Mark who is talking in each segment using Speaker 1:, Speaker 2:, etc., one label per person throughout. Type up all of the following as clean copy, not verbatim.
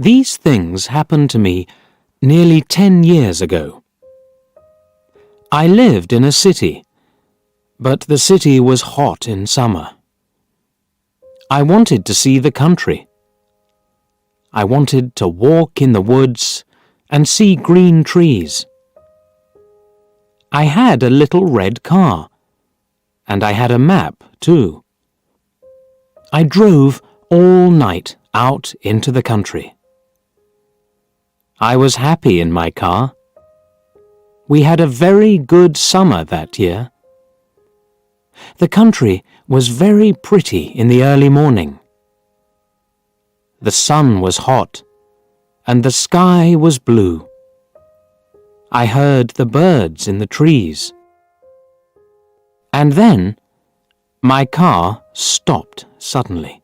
Speaker 1: These things happened to me nearly 10 years ago. I lived in a city, but the city was hot in summer. I wanted to see the country. I wanted to walk in the woods and see green trees. I had a little red car, and I had a map too. I drove all night out into the country. I was happy in my car. We had a very good summer that year. The country was very pretty in the early morning. The sun was hot, and the sky was blue. I heard the birds in the trees. And then my car stopped suddenly.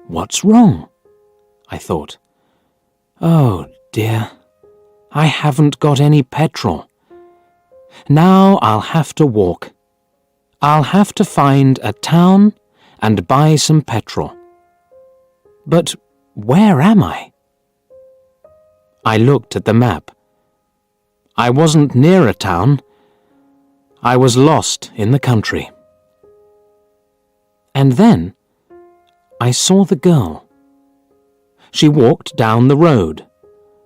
Speaker 1: What's wrong? I thought. Oh dear, I haven't got any petrol. Now I'll have to walk. I'll have to find a town and buy some petrol. But where am I? I looked at the map. I wasn't near a town. I was lost in the country. And then I saw the girl. She walked down the road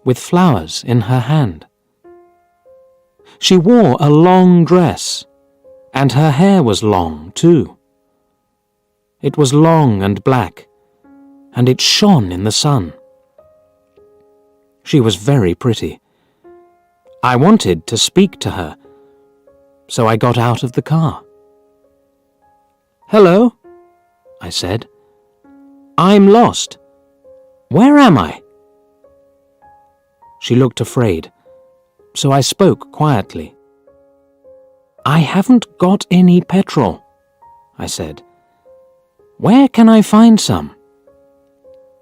Speaker 1: with flowers in her hand. She wore a long dress, and her hair was long too. It was long and black, and it shone in the sun. She was very pretty. I wanted to speak to her, so I got out of the car. "Hello," I said. "I'm lost. Where am I?" She looked afraid, so I spoke quietly. "I haven't got any petrol," I said. "Where can I find some?"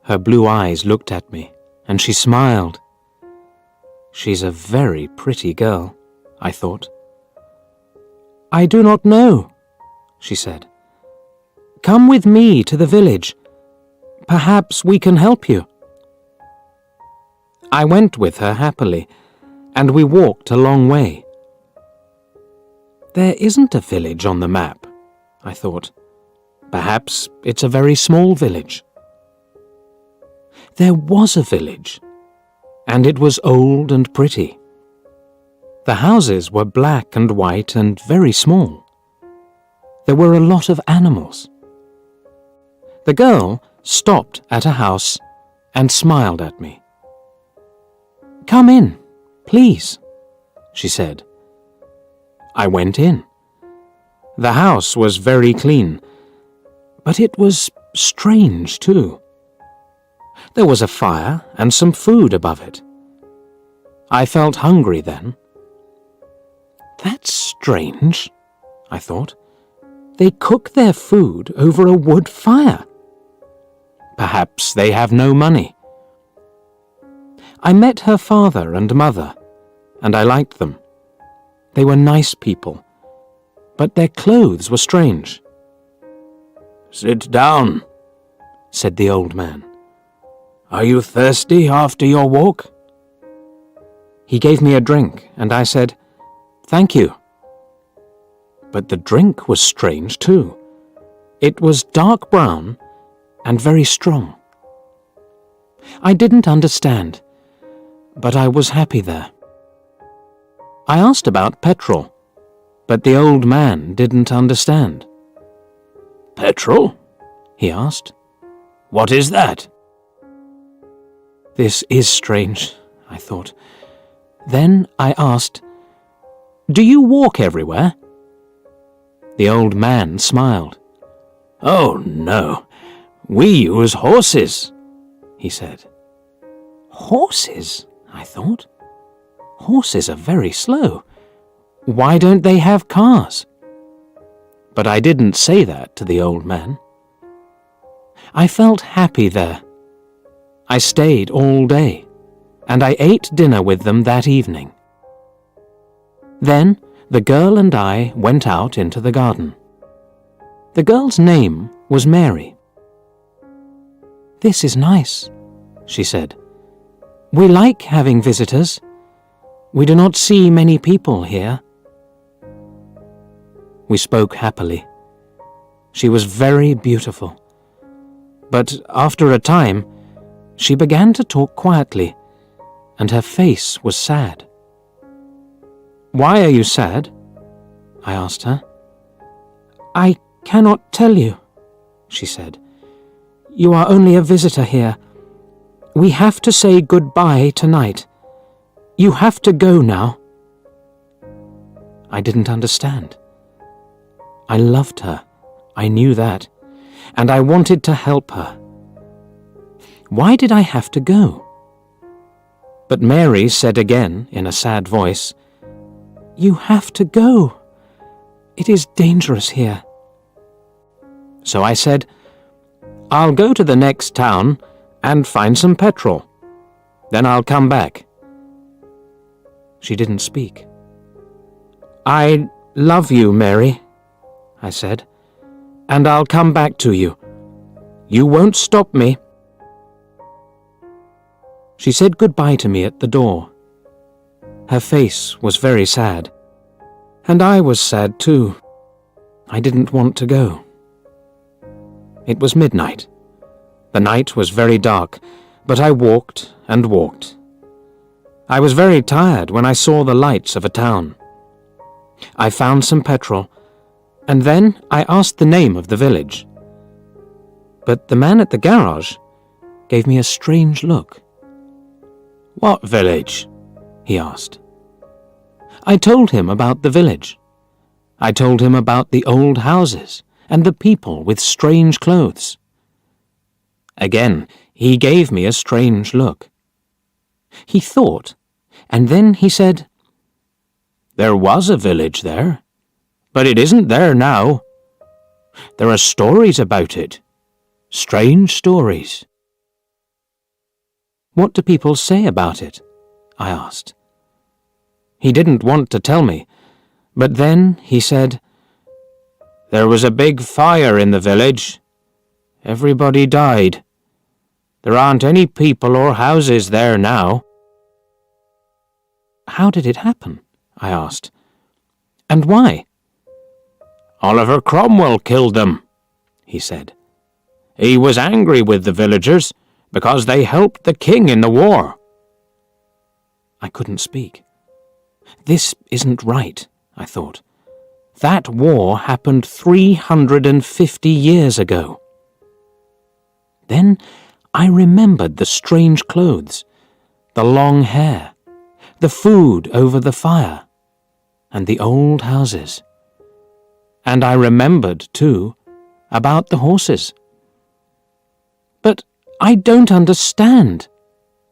Speaker 1: Her blue eyes looked at me, and she smiled. She's a very pretty girl, I thought. "I do not know," she said. "Come with me to the village. Perhaps we can help you." I went with her happily, and we walked a long way. There isn't a village on the map, I thought. Perhaps it's a very small village. There was a village, and it was old and pretty. The houses were black and white and very small. There were a lot of animals. The girl stopped at a house and smiled at me. "Come in, please," she said. I went in. The house was very clean, but it was strange too. There was a fire and some food above it. I felt hungry then. That's strange, I thought. They cook their food over a wood fire. Perhaps they have no money. I met her father and mother, and I liked them. They were nice people, but their clothes were strange. "Sit down," said the old man. "Are you thirsty after your walk?" He gave me a drink, and I said, "Thank you." But the drink was strange too. It was dark brown and very strong. I didn't understand, but I was happy there. I asked about petrol, but the old man didn't understand. "Petrol?" he asked. "What is that?" This is strange, I thought. Then I asked, "Do you walk everywhere?" The old man smiled. "Oh, no, we use horses," he said. Horses, I thought. Horses are very slow. Why don't they have cars? But I didn't say that to the old man. I felt happy there. I stayed all day, and I ate dinner with them that evening. Then the girl and I went out into the garden. The girl's name was Mary. "This is nice," she said. "We like having visitors. We do not see many people here." We spoke happily. She was very beautiful. But after a time, she began to talk quietly, and her face was sad. "Why are you sad?" I asked her. "I cannot tell you," she said. "You are only a visitor here. We have to say goodbye tonight. You have to go now." I didn't understand. I loved her, I knew that, and I wanted to help her. Why did I have to go? But Mary said again in a sad voice, "You have to go. It is dangerous here." So I said, "I'll go to the next town and find some petrol. Then I'll come back." She didn't speak. "I love you, Mary," I said, "and I'll come back to you. You won't stop me." She said goodbye to me at the door. Her face was very sad, and I was sad too. I didn't want to go. It was midnight. The night was very dark, but I walked and walked. I was very tired when I saw the lights of a town. I found some petrol, and then I asked the name of the village. But the man at the garage gave me a strange look. "What village?" he asked. I told him about the village. I told him about the old houses and the people with strange clothes. Again, he gave me a strange look. He thought, and then he said, "There was a village there, but it isn't there now. There are stories about it, strange stories." "What do people say about it?" I asked. He didn't want to tell me, but then he said, "There was a big fire in the village. Everybody died. There aren't any people or houses there now." "How did it happen?" I asked. "And why?" "Oliver Cromwell killed them," he said. "He was angry with the villagers because they helped the king in the war." I couldn't speak. This isn't right, I thought. That war happened 350 years ago. Then I remembered the strange clothes, the long hair, the food over the fire, and the old houses. And I remembered, too, about the horses. "But I don't understand,"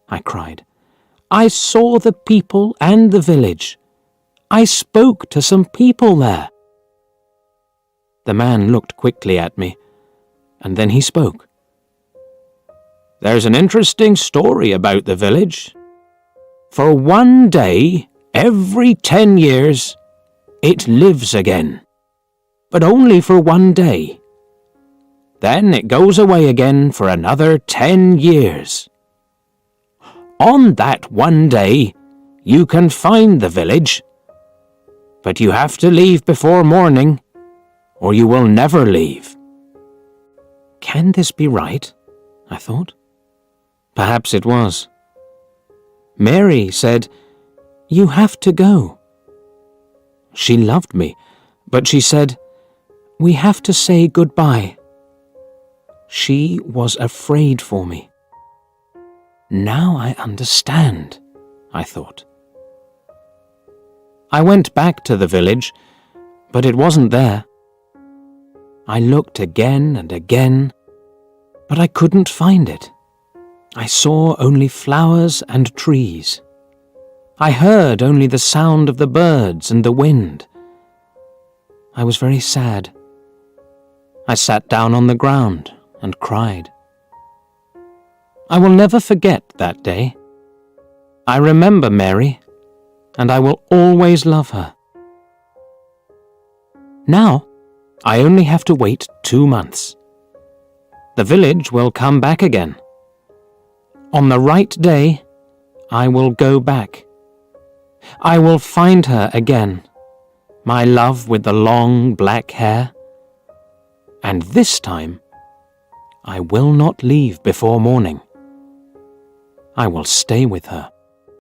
Speaker 1: I cried. "I saw the people and the village. I spoke to some people there." The man looked quickly at me, and then he spoke. "There's an interesting story about the village. For one day, every 10 years, it lives again. But only for one day. Then it goes away again for another 10 years. On that one day, you can find the village, but you have to leave before morning, or you will never leave." Can this be right? I thought. Perhaps it was. Mary said, "You have to go." She loved me, but she said, "We have to say goodbye." She was afraid for me. Now I understand, I thought. I went back to the village, but it wasn't there. I looked again and again, but I couldn't find it. I saw only flowers and trees. I heard only the sound of the birds and the wind. I was very sad. I sat down on the ground and cried. I will never forget that day. I remember Mary, and I will always love her. Now, I only have to wait 2 months. The village will come back again. On the right day, I will go back. I will find her again, my love with the long black hair. And this time, I will not leave before morning. I will stay with her.